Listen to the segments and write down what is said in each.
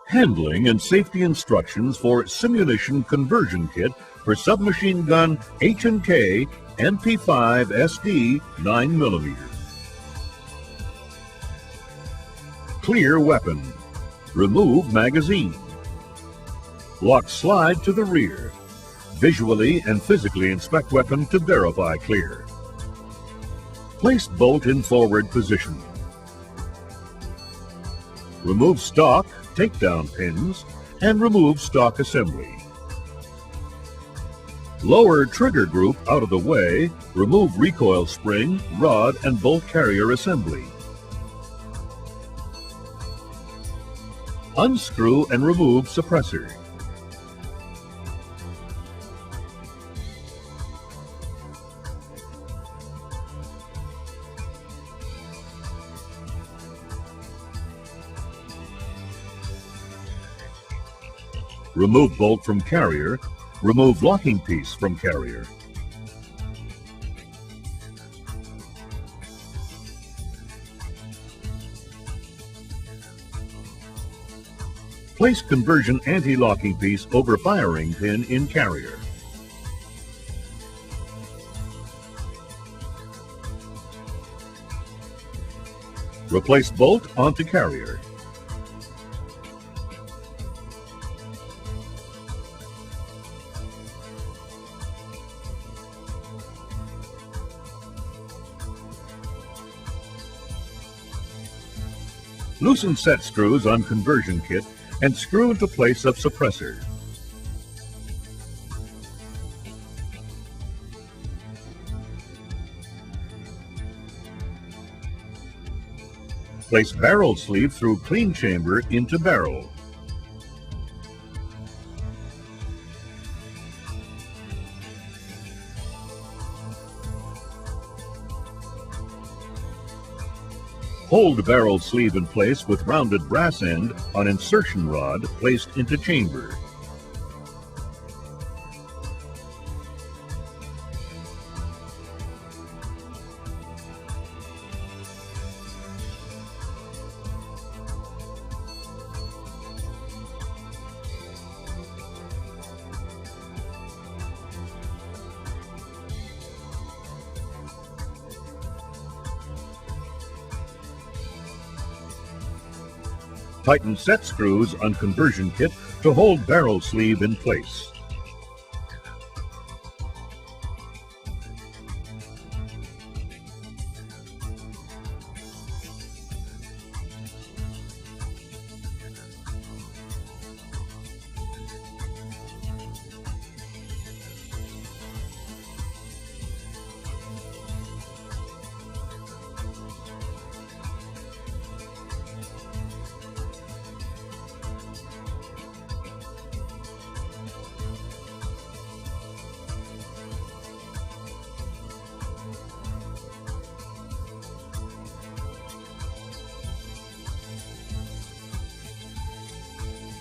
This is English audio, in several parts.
Handling and safety instructions for Simunition conversion kit for submachine gun H&K MP5 SD 9mm. Clear weapon. Remove magazine. Lock slide to the rear. Visually and physically inspect weapon to verify clear. Place bolt in forward position. Remove stock, takedown pins, and remove stock assembly. Lower trigger group out of the way, remove recoil spring, rod, and bolt carrier assembly. Unscrew and remove suppressor. Remove bolt from carrier. Remove locking piece from carrier. Place conversion anti-locking piece over firing pin in carrier. Replace bolt onto carrier. Loosen set screws on conversion kit and screw into place of suppressor. Place barrel sleeve through clean chamber into barrel. Hold barrel sleeve in place with rounded brass end on insertion rod placed into chamber. Tighten set screws on conversion kit to hold barrel sleeve in place.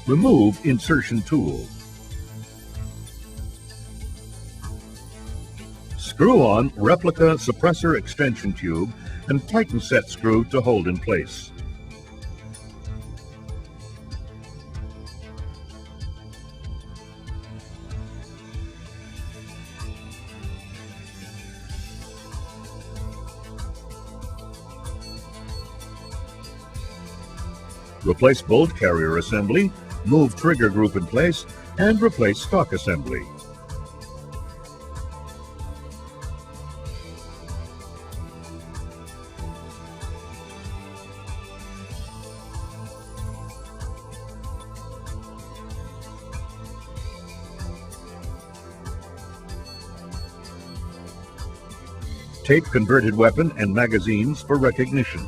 Remove insertion tool. Screw on replica suppressor extension tube and tighten set screw to hold in place. Replace bolt carrier assembly, move trigger group in place, and replace stock assembly. Tape converted weapon and magazines for recognition.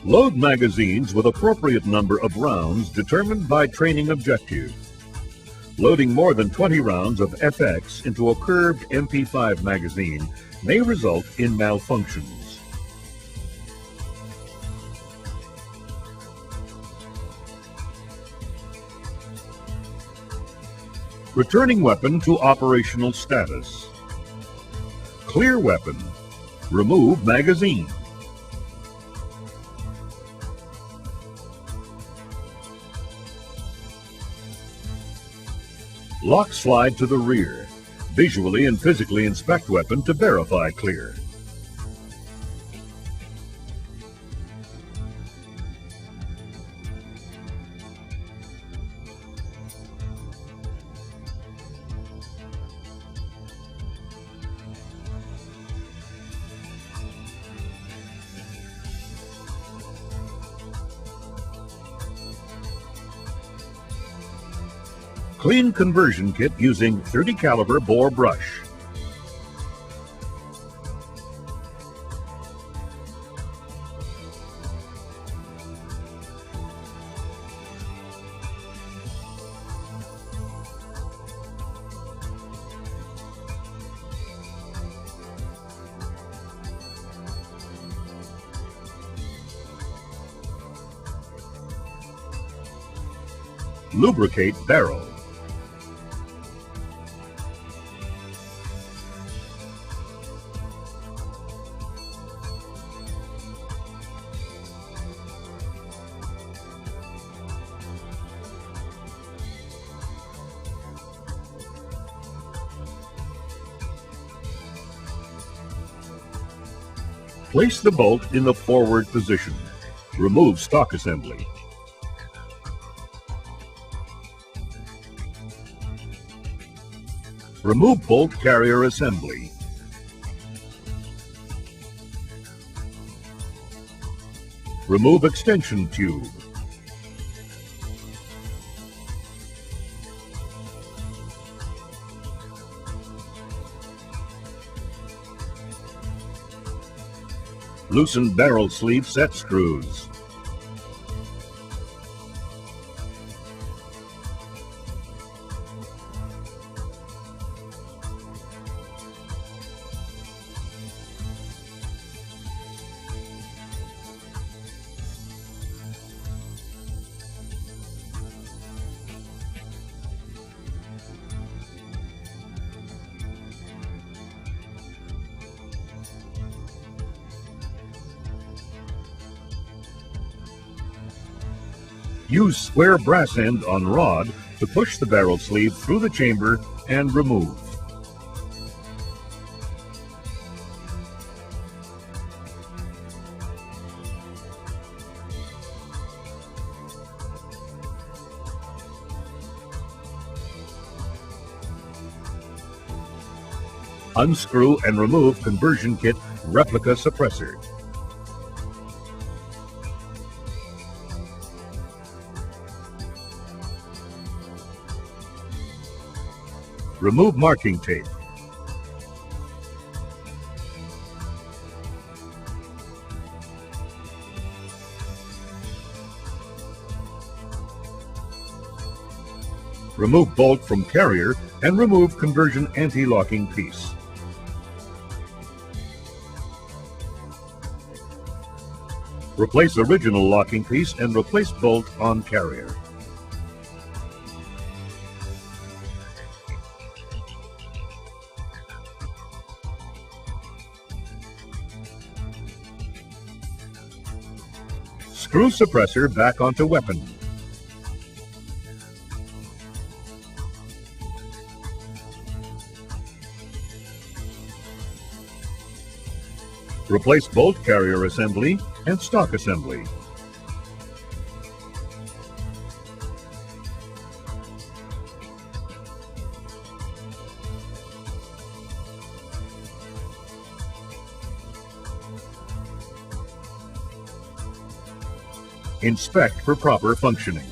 Load magazines with appropriate number of rounds determined by training objective. Loading more than 20 rounds of FX into a curved MP5 magazine may result in malfunctions. Returning weapon to operational status. Clear weapon. Remove magazine. Lock slide to the rear. Visually and physically inspect weapon to verify clear. Clean conversion kit using .30 caliber bore brush. Lubricate barrel. Place the bolt in the forward position. Remove stock assembly. Remove bolt carrier assembly. Remove extension tube. Loosen barrel sleeve set screws. Use square brass end on rod to push the barrel sleeve through the chamber and remove. Unscrew and remove conversion kit replica suppressor. Remove marking tape. Remove bolt from carrier and remove conversion anti-locking piece. Replace original locking piece and replace bolt on carrier. Screw suppressor back onto weapon. Replace bolt carrier assembly and stock assembly. Inspect for proper functioning.